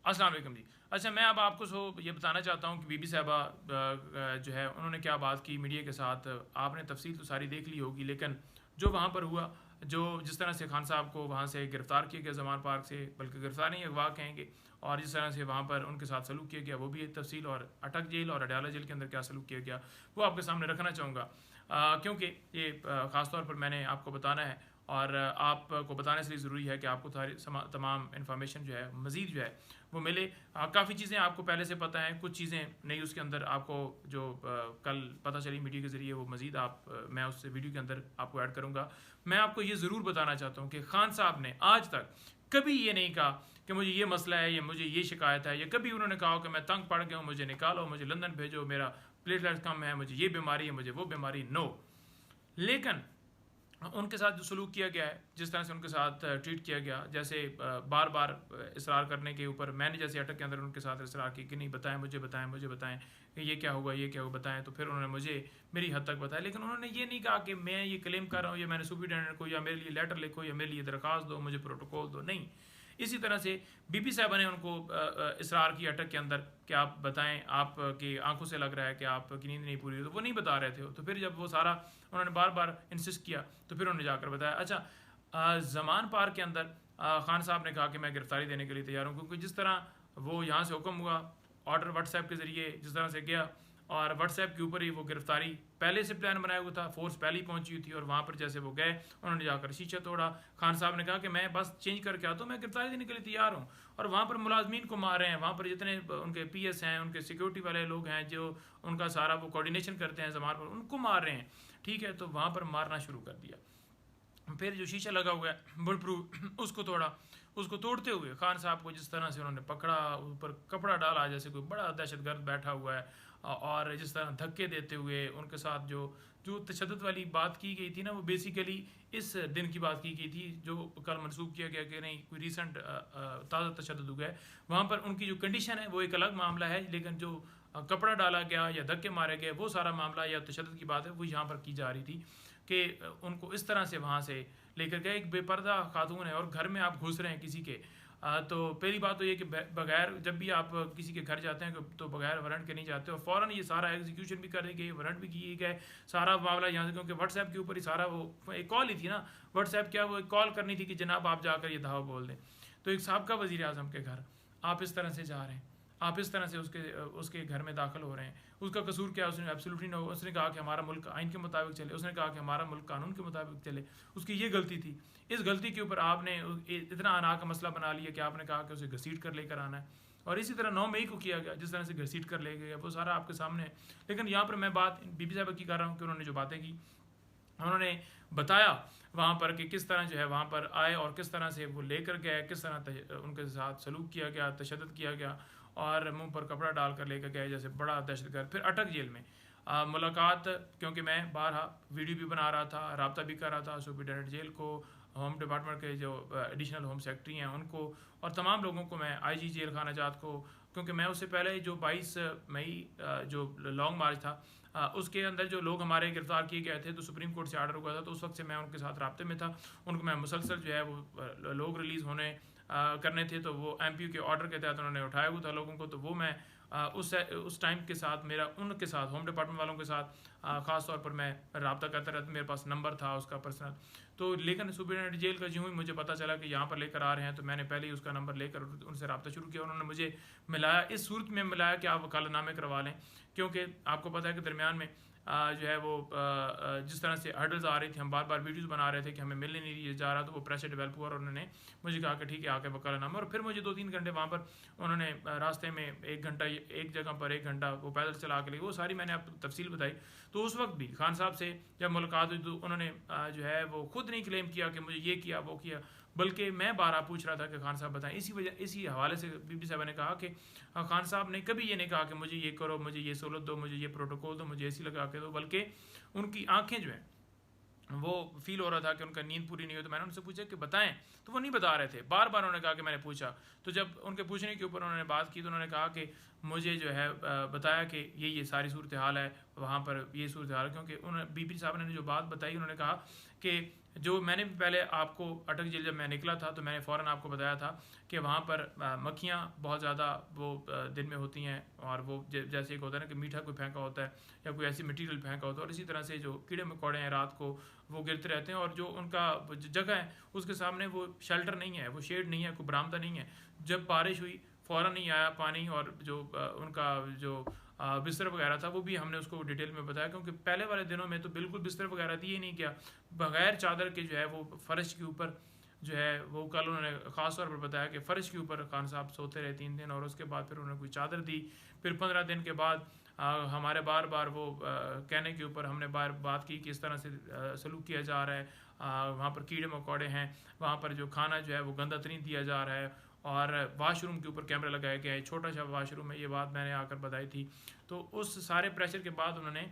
अस्सलाम वालेकुम जी। अच्छा, मैं अब आपको ये बताना चाहता हूँ कि बीबी साहिबा जो है उन्होंने क्या बात की मीडिया के साथ। आपने तफसील तो सारी देख ली होगी, लेकिन जो वहाँ पर हुआ, जो जिस तरह से खान साहब को वहाँ से गिरफ़्तार किया गया ज़मान पार्क से, बल्कि गिरफ़्तार नहीं अगवा कहेंगे, और जिस तरह से वहाँ पर उनके साथ सलूक किया गया वो भी एक तफसील, और अटक जेल और अडयाला जेल के अंदर क्या सलूक किया गया वो आपके सामने रखना चाहूँगा। क्योंकि ये ख़ास तौर पर मैंने आपको बताना है, और आपको बताने से ज़रूरी है कि आपको तमाम इन्फॉर्मेशन जो है मज़ीद जो है वो मिले। काफ़ी चीज़ें आपको पहले से पता हैं, कुछ चीज़ें नहीं उसके अंदर आपको जो कल पता चली मीडिया के ज़रिए वो मज़ीद मैं उस वीडियो के अंदर आपको ऐड करूँगा। मैं आपको ये ज़रूर बताना चाहता हूँ कि खान साहब ने आज तक कभी ये नहीं कहा कि मुझे ये मसला है या मुझे ये शिकायत है, या कभी उन्होंने कहा हो कि मैं तंग पड़ गया हूँ, मुझे निकालो, मुझे लंदन भेजो, मेरा प्लेटलेट्स कम है, मुझे ये बीमारी है, मुझे वो बीमारी। नो। लेकिन उनके साथ जो सलूक किया गया है, जिस तरह से उनके साथ ट्रीट किया गया, जैसे बार बार इसरार करने के ऊपर, मैंने जैसे अटक के अंदर उनके साथ इसरार की कि नहीं बताएं, मुझे बताएं, मुझे बताएं कि ये क्या होगा, ये क्या होगा, बताएं, तो फिर उन्होंने मुझे मेरी हद तक बताया। लेकिन उन्होंने ये नहीं कहा कि मैं ये क्लेम कर रहा हूँ, या मैंने सुप्रिटेंडेंट को, या मेरे लिए लेटर लिखो, या मेरे लिए दरख्वास्त दो, मुझे प्रोटोकॉल दो, नहीं। इसी तरह से बीबी साहबा ने उनको इसरार की अटक के अंदर कि आप बताएं, आपकी आंखों से लग रहा है कि आपकी नींद नहीं पूरी हुई, तो वो नहीं बता रहे थे। तो फिर जब वो सारा उन्होंने बार बार इंसिस्ट किया, तो फिर उन्होंने जाकर बताया। अच्छा, ज़मान पार्क के अंदर खान साहब ने कहा कि मैं गिरफ्तारी देने के लिए तैयार हूँ, क्योंकि जिस तरह वो यहाँ से हुक्म हुआ, ऑर्डर व्हाट्सएप के ज़रिए जिस तरह से गया, और व्हाट्सएप के ऊपर ही वो गिरफ्तारी पहले से प्लान बनाया हुआ था, फोर्स पहले ही पहुंची हुई थी, और वहाँ पर जैसे वो गए उन्होंने जाकर शीशा तोड़ा। खान साहब ने कहा कि मैं बस चेंज करके आता हूँ, मैं गिरफ्तारी देने के लिए तैयार हूँ, और वहाँ पर मुलाजमीन को मार रहे हैं, वहाँ पर जितने उनके पीएस हैं, उनके सिक्योरिटी वाले लोग हैं जो उनका सारा वो कोऑर्डिनेशन करते हैं जमान पर, उनको मार रहे हैं। ठीक है, तो वहाँ पर मारना शुरू कर दिया। फिर जो शीशा लगा हुआ है बुल प्रूफ, उसको तोड़ा। उसको तोड़ते हुए खान साहब को जिस तरह से उन्होंने पकड़ा, ऊपर कपड़ा डाला जैसे कोई बड़ा दहशतगर्द बैठा हुआ है, और जिस तरह धक्के देते हुए उनके साथ जो जो तशद्दुद वाली बात की गई थी ना, वो बेसिकली इस दिन की बात की गई थी जो कल मनसूख किया गया कि नहीं कोई रिसेंट ताज़ा तशद्दुद हुआ है। वहाँ पर उनकी जो कंडीशन है वो एक अलग मामला है, लेकिन जो कपड़ा डाला गया या धक्के मारे गए वो सारा मामला या तशद्दुद की बात है वो यहाँ पर की जा रही थी कि उनको इस तरह से वहाँ से लेकर गए। एक बेपर्दा खातून है और घर में आप घुस रहे हैं किसी के। तो पहली बात तो ये कि बगैर, जब भी आप किसी के घर जाते हैं तो बगैर वारंट के नहीं जाते, और फ़ौरन ये सारा एग्जीक्यूशन भी कर दी गई, वारंट भी किए गए, सारा मामला यहाँ से, क्योंकि व्हाट्सएप के ऊपर ही सारा वो एक कॉल ही थी ना। व्हाट्सएप क्या, वो एक कॉल करनी थी कि जनाब आप जाकर ये धावा बोल दें। तो एक साहब वज़ीर आज़म के घर आप इस तरह से जा रहे हैं, आप इस तरह से उसके घर में दाखिल हो रहे हैं। उसका कसूर क्या है? उसने एब्सोल्युटली नो, उसने कहा कि हमारा मुल्क आइन के मुताबिक चले, उसने कहा कि हमारा मुल्क कानून के मुताबिक चले। उसकी ये गलती थी। इस गलती के ऊपर आपने इतना अना का मसला बना लिया कि आपने कहा कि उसे घसीट कर लेकर आना है, और इसी तरह 9 मई को किया गया, जिस तरह से घसीट कर ले गया वो सारा आपके सामने है। लेकिन यहाँ पर मैं बात बीबी साहब की कर रहा हूँ कि उन्होंने जो बातें की, उन्होंने बताया वहाँ पर कि किस तरह जो है वहाँ पर आए, और किस तरह से वो लेकर गए, किस तरह उनके साथ सलूक किया गया, तशद्दुद किया गया, और मुंह पर कपड़ा डाल कर लेकर गए जैसे बड़ा दहशतगर्द। फिर अटक जेल में मुलाकात, क्योंकि मैं बारहा वीडियो भी बना रहा था, रब्ता भी कर रहा था सुप्रिटेंडेंट जेल को, होम डिपार्टमेंट के जो एडिशनल होम सेक्रेटरी हैं उनको, और तमाम लोगों को, मैं आईजी जेल खाना जात को, क्योंकि मैं उससे पहले जो 22 मई जो लॉन्ग मार्च था उसके अंदर जो लोग हमारे गिरफ्तार किए गए थे, तो सुप्रीम कोर्ट से आर्डर हुआ था, तो उस वक्त से मैं उनके साथ रब्ते में था। उनको मैं मुसलसल जो है वो लोग रिलीज़ होने करने थे, तो वो एमपी के ऑर्डर के तहत उन्होंने उठाया हुआ था लोगों को, तो वो मैं उस टाइम के साथ मेरा उनके साथ होम डिपार्टमेंट वालों के साथ ख़ास तौर पर मैं रब्ता करता रहता, मेरे पास नंबर था उसका पर्सनल। तो लेकिन सुप्रीटेंडेंट जेल का जो ही मुझे पता चला कि यहाँ पर लेकर आ रहे हैं, तो मैंने पहले ही उसका नंबर लेकर उनसे रब्ता शुरू किया। उन्होंने मुझे मिलाया, इस सूरत में मिलाया कि आप वकालतनामे करवा लें, क्योंकि आपको पता है कि दरमियान में जो है वो जिस तरह से हर्डल्स आ रही थी, हम बार बार वीडियोस बना रहे थे कि हमें मिलने नहीं जा रहा, तो वो प्रेशर डेवलप हुआ और उन्होंने मुझे कहा कि ठीक है आके वकालतनामा। और फिर मुझे 2-3 घंटे वहाँ पर उन्होंने रास्ते में 1 घंटा, एक जगह पर 1 घंटा वो पैदल चला के लिए, वो सारी मैंने आपको तफसील बताई। तो उस वक्त भी खान साहब से जब मुलाकात हुई तो उन्होंने जो है वो खुद नहीं क्लेम किया कि मुझे ये किया वो किया, बल्कि मैं बारहा पूछ रहा था कि खान साहब बताएं। इसी हवाले से बीबी साहब ने कहा कि खान साहब ने कभी ये नहीं कहा कि मुझे ये करो, मुझे ये सहूलत दो, मुझे ये प्रोटोकॉल दो, मुझे ऐसी लगा के दो, बल्कि उनकी आंखें जो हैं वो फील हो रहा था कि उनका नींद पूरी नहीं हो। तो मैंने उनसे पूछा कि बताएं, तो वो नहीं बता रहे थे। बार बार उन्होंने कहा कि मैंने पूछा, तो जब उनके पूछने के ऊपर उन्होंने बात की तो उन्होंने कहा कि मुझे जो है बताया कि ये सारी सूरत हाल है, वहाँ पर ये सूरत हाल, क्योंकि उन्होंने बीबी साहब ने जो बात बताई, उन्होंने कहा कि जो मैंने भी पहले आपको अटक जेल जब मैं निकला था तो मैंने फ़ौरन आपको बताया था कि वहाँ पर मक्खियाँ बहुत ज़्यादा वो दिन में होती हैं, और वो जैसे एक होता है ना कि मीठा कोई फेंका होता है या कोई ऐसी मटीरियल फेंका होता है, और इसी तरह से जो कीड़े मकोड़े हैं रात को वो गिरते रहते हैं, और जो उनका जगह है उसके सामने वो शेल्टर नहीं है, वो शेड नहीं है, कोई बरामदा नहीं है। जब बारिश हुई फ़ौरन नहीं आया पानी, और जो उनका जो बिस्तर वगैरह था वो भी हमने उसको डिटेल में बताया, क्योंकि पहले वाले दिनों में तो बिल्कुल बिस्तर वगैरह दिए नहीं किया, बगैर चादर के जो है वो फ़र्श के ऊपर जो है वो कल उन्होंने ख़ास तौर पर बताया कि फ़र्श के ऊपर खान साहब सोते रहे 3 दिन, और उसके बाद फिर उन्होंने कोई चादर दी। फिर 15 दिन के बाद हमारे बार बार वो कहने के ऊपर हमने बात की कि इस तरह से सलूक किया जा रहा है, वहाँ पर कीड़े मकोड़े हैं, वहाँ पर जो खाना जो है वो गंदा तरीन दिया जा रहा है, और वाशरूम के ऊपर कैमरा लगाया गया है, छोटा सा वाशरूम है, ये बात मैंने आकर बताई थी। तो उस सारे प्रेशर के बाद उन्होंने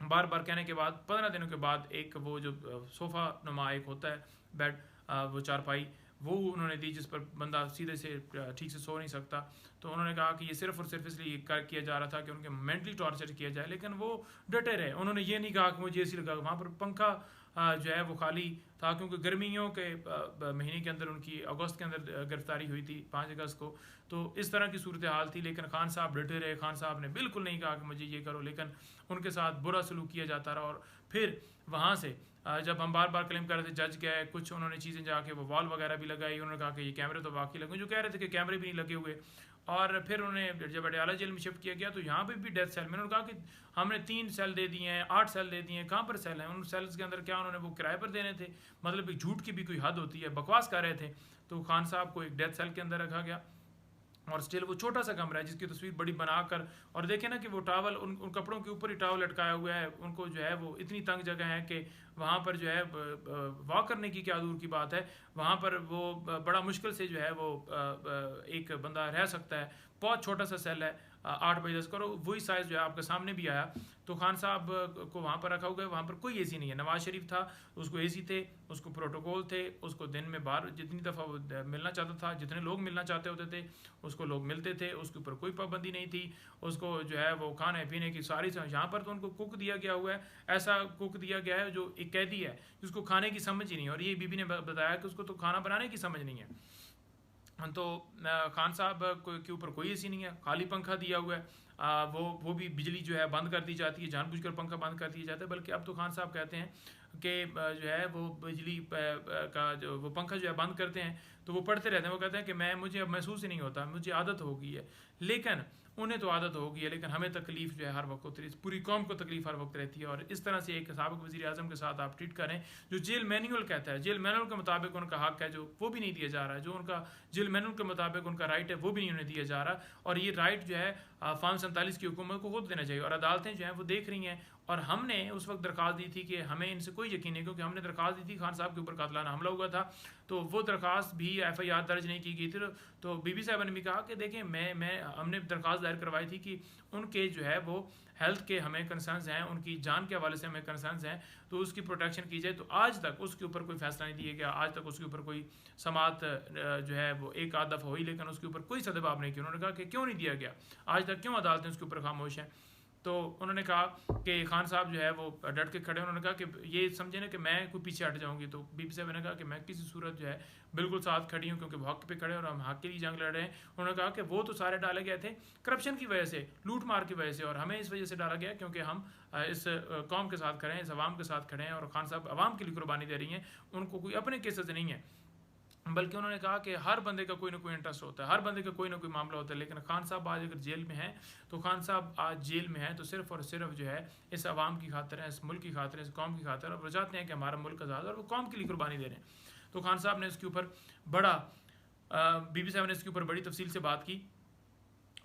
बार बार कहने के बाद 15 दिनों के बाद एक वो जो सोफ़ा नुमा एक होता है बेड, वो चारपाई, वो उन्होंने दी जिस पर बंदा सीधे से ठीक से सो नहीं सकता। तो उन्होंने कहा कि ये सिर्फ और सिर्फ इसलिए किया जा रहा था कि उनके मेंटली टॉर्चर किया जाए, लेकिन वो डटे रहे। उन्होंने ये नहीं कहा कि मुझे एसी लगा, वहाँ पर पंखा जो है वो खाली था, क्योंकि गर्मियों के महीने के अंदर उनकी अगस्त के अंदर गिरफ्तारी हुई थी 5 अगस्त को। तो इस तरह की सूरत हाल थी, लेकिन खान साहब डटे रहे। खान साहब ने बिल्कुल नहीं कहा कि मुझे ये करो, लेकिन उनके साथ बुरा सलूक किया जाता रहा। और फिर वहाँ से जब हम बार बार क्लेम कर रहे थे, जज गए, कुछ उन्होंने चीज़ें जाके वो वॉल वगैरह भी लगाई, उन्होंने कहा कि ये कैमरे तो वाकई लगे, जो कह रहे थे कि कैमरे भी नहीं लगे हुए। और फिर उन्हें जब अडयाला जेल में शिफ्ट किया गया तो यहाँ पे भी डेथ सेल में उन्होंने कहा कि हमने 3 सेल दे दिए हैं, 8 सेल दे दिए हैं, कहाँ पर सेल हैं? उन सेल्स के अंदर क्या उन्होंने वो किराए पर देने थे? मतलब एक झूठ की भी कोई हद होती है, बकवास कर रहे थे। तो खान साहब को एक डेथ सेल के अंदर रखा गया, और स्टिल वो छोटा सा कमरा है जिसकी तस्वीर बड़ी बनाकर, और देखें ना कि वो टावल उन कपड़ों के ऊपर ही टावल लटकाया हुआ है। उनको जो है वो इतनी तंग जगह है कि वहाँ पर जो है वॉक करने की क्या दूर की बात है, वहाँ पर वो बड़ा मुश्किल से जो है वो एक बंदा रह सकता है। बहुत छोटा सा सेल है, 8 बाई 10 करो, वही साइज़ जो है आपके सामने भी आया। तो खान साहब को वहाँ पर रखा हुआ है, वहाँ पर कोई एसी नहीं है। नवाज शरीफ था, उसको एसी थे, उसको प्रोटोकॉल थे, उसको दिन में बाहर जितनी दफ़ा वो मिलना चाहता था, जितने लोग मिलना चाहते होते थे उसको लोग मिलते थे, उसके ऊपर कोई पाबंदी नहीं थी। उसको जो है वो खाने पीने की सारी, यहाँ पर तो उनको कुक दिया गया हुआ है, ऐसा कुक दिया गया है जो एक कैदी है जिसको खाने की समझ ही नहीं, और ये बीबी ने बताया कि उसको तो खाना बनाने की समझ नहीं है। तो खान साहब के ऊपर कोई एसी नहीं है, खाली पंखा दिया हुआ है। वो भी बिजली जो है बंद कर दी जाती है, जानबूझकर पंखा बंद कर दिया जाता है। बल्कि अब तो खान साहब कहते हैं कि जो है वो बिजली का जो वो पंखा जो है बंद करते हैं तो वो पढ़ते रहते हैं। वो कहते हैं कि मुझे अब महसूस ही नहीं होता, मुझे आदत हो गई है। लेकिन उन्हें तो आदत हो गई है, लेकिन हमें तकलीफ जो है हर वक्त होती है, पूरी कौम को तकलीफ हर वक्त रहती है। और इस तरह से एक साबिक़ वज़ीर आज़म के साथ आप ट्रीट करें, जो जेल मैनुअल कहता है, जेल मैनुअल के मुताबिक उनका हक है जो वो भी नहीं दिया जा रहा है, जो उनका जेल मैनुअल के मुताबिक उनका राइट है वो भी नहीं उन्हें दिया जा रहा। और ये राइट जो है फार्म 47 की हुकूमत को खुद देना चाहिए, और अदालतें जो हैं वो देख रही हैं। और हमने उस वक्त दरख्वास्त दी थी कि हमें इनसे कोई यकीन नहीं, क्योंकि हमने दरख्वास्त दी थी, खान साहब के ऊपर कातलाना हमला हुआ था, तो वो दरख्वास्त भी FIR दर्ज नहीं की गई थी। तो बीबी साहब ने भी कहा कि देखें हमने दरख्वास्त दायर करवाई थी कि उनके जो है वो हेल्थ के हमें कंसर्न्स हैं, उनकी जान के हवाले से हमें कंसर्न्स हैं, तो उसकी प्रोटेक्शन की जाए। तो आज तक उसके ऊपर कोई फैसला नहीं दिया गया, आज तक उसके ऊपर कोई समात जो है वो एक आध दफ़ा हुई, लेकिन उसके ऊपर कोई सदबाब नहीं किया। उन्होंने कहा कि क्यों नहीं दिया गया, आज तक क्यों अदालतें उसके ऊपर खामोश हैं। तो उन्होंने कहा कि खान साहब जो है वो डट के खड़े। उन्होंने कहा कि ये समझे ना कि मैं कोई पीछे हट जाऊंगी। तो बीबी साहब ने कहा कि मैं किसी सूरत जो है बिल्कुल साथ खड़ी हूँ, क्योंकि वो हक पे खड़े हैं और हम हक के लिए जंग लड़ रहे हैं। उन्होंने कहा कि वो तो सारे डाले गए थे करप्शन की वजह से, लूट मार की वजह से, और हमें इस वजह से डाला गया क्योंकि हम इस कौम के साथ खड़े हैं, इस अवाम के साथ खड़े हैं, और खान साहब अवाम के लिए कुर्बानी दे रही हैं, उनको कोई अपने केसेस नहीं है। बल्कि उन्होंने कहा कि हर बंदे का कोई ना कोई इंटरेस्ट होता है, हर बंदे का कोई ना कोई मामला होता है। लेकिन खान साहब आज अगर जेल में हैं तो खान साहब आज जेल में हैं तो सिर्फ़ और सिर्फ जो है इस आवाम की खातिर है, इस मुल्क की खातिर, इस कौम की खातिर, और वो चाहते हैं कि हमारा मुल्क आज़ाद है और वो कौम के लिए कुर्बानी दे रहे हैं। तो खान साहब ने इसके ऊपर बीबी साहब ने इसके ऊपर बड़ी तफसील से बात की,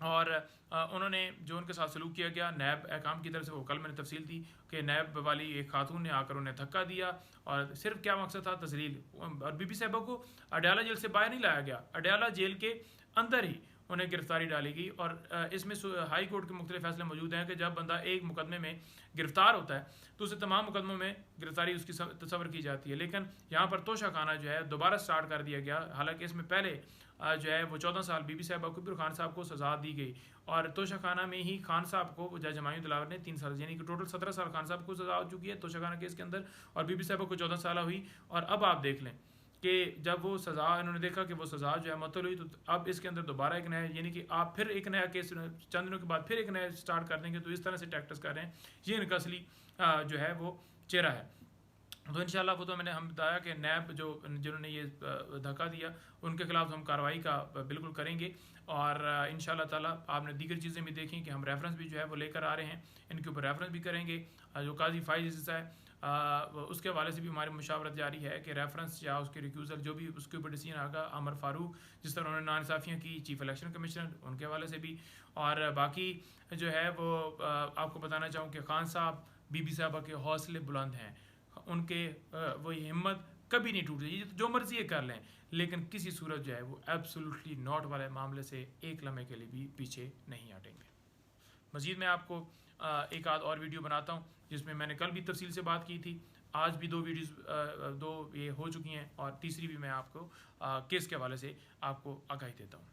और उन्होंने जो उनके साथ सलूक किया गया नैब अहकाम की तरफ से, वो कल मैंने तफसील दी कि नैब वाली एक खातून ने आकर उन्हें धक्का दिया, और सिर्फ क्या मकसद था, तजलील। और बीबी साहबा को अडयाला जेल से बाहर नहीं लाया गया, अडयाला जेल के अंदर ही उन्हें गिरफ्तारी डाली गई। और इसमें हाई कोर्ट के मुख्तलिफ फैसले मौजूद हैं कि जब बंदा एक मुकदमे में गिरफ्तार होता है तो उसे तमाम मुकदमों में गिरफ्तारी उसकी तस्वर की जाती है। लेकिन यहाँ पर तोशा खाना जो है दोबारा स्टार्ट कर दिया गया, हालांकि इसमें पहले जो है वो 14 साल बीबी साहबा को भी और खान साहब को सज़ा दी गई। और तोशाखाना में ही खान साहब को जज हमायूं दिलावर ने 3 साल, यानी कि टोटल 17 साल खान साहब को सज़ा हो चुकी है तोशाखाना केस के अंदर, और बीबी साहबा को 14 साल हुई। और अब आप देख लें कि जब वो सज़ा, इन्होंने देखा कि वो सज़ा जो है मुअत्तल हुई, तो अब इसके अंदर दोबारा एक नया, यानी कि आप फिर एक नया केस चंद दिनों के बाद फिर एक नया स्टार्ट कर देंगे। तो इस तरह से टैक्टिस कर रहे हैं, ये इनका असली जो है वो चेहरा है। तो इंशाल्लाह वो तो हम बताया कि नैब जिन्होंने ये धक्का दिया उनके खिलाफ हम कार्रवाई का बिल्कुल करेंगे। और इंशाल्लाह ताला आपने दीगर चीज़ें भी देखी कि हम रेफरेंस भी जो है वो लेकर आ रहे हैं, इनके ऊपर रेफरेंस भी करेंगे। जो काजी फाइज है उसके हवाले से भी हमारी मुशावरत जारी है कि रेफरेंस या उसके रिक्यूज़ल जो भी उसके ऊपर डिसीजन आएगा, अमर फारूक जिस तरह उन्होंने नाइंसाफ़ियाँ की चीफ इलेक्शन कमिश्नर, उनके हवाले से भी। और बाकी जो है वो आपको बताना चाहूँ कि खान साहब बीबी साहबा के हौसले बुलंद हैं, उनके वो हिम्मत कभी नहीं टूटती, जो मर्जी ये कर लें, लेकिन किसी सूरत जो है वो एब्सोल्युटली नॉट वाले मामले से एक लम्हे के लिए भी पीछे नहीं हटेंगे। मज़ीद मैं आपको एक आध और वीडियो बनाता हूँ जिसमें मैंने कल भी तफसील से बात की थी, आज भी 2 वीडियोज़ 2 ये हो चुकी हैं, और तीसरी भी मैं आपको केस के हवाले से आपको आगाही देता हूँ।